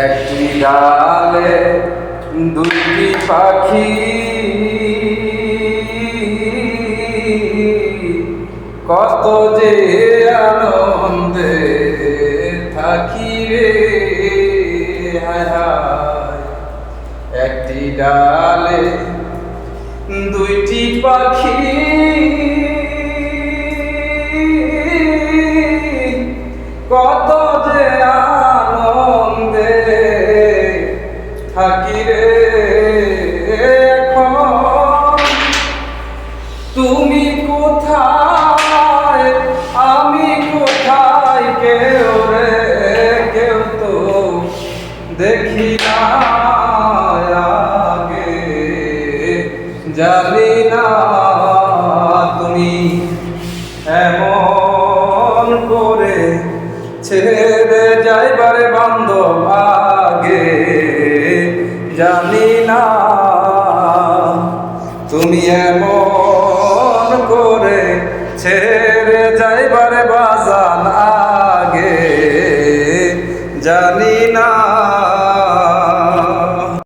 একটি ডালে দুটি পাখি কত যে আনন্দে থাকি রে হায় হায়। একটি ডালে দুইটি পাখি কত যে আনন্দে থাকি রে। এখন তুমি কোথায় আমি কোথায়, কেউ রে কেউ তো দেখি না আগে, জানি না তুমি এমন করে ছেড়ে যাইবারে বান্ধব আগে, জানি না তুমি এমন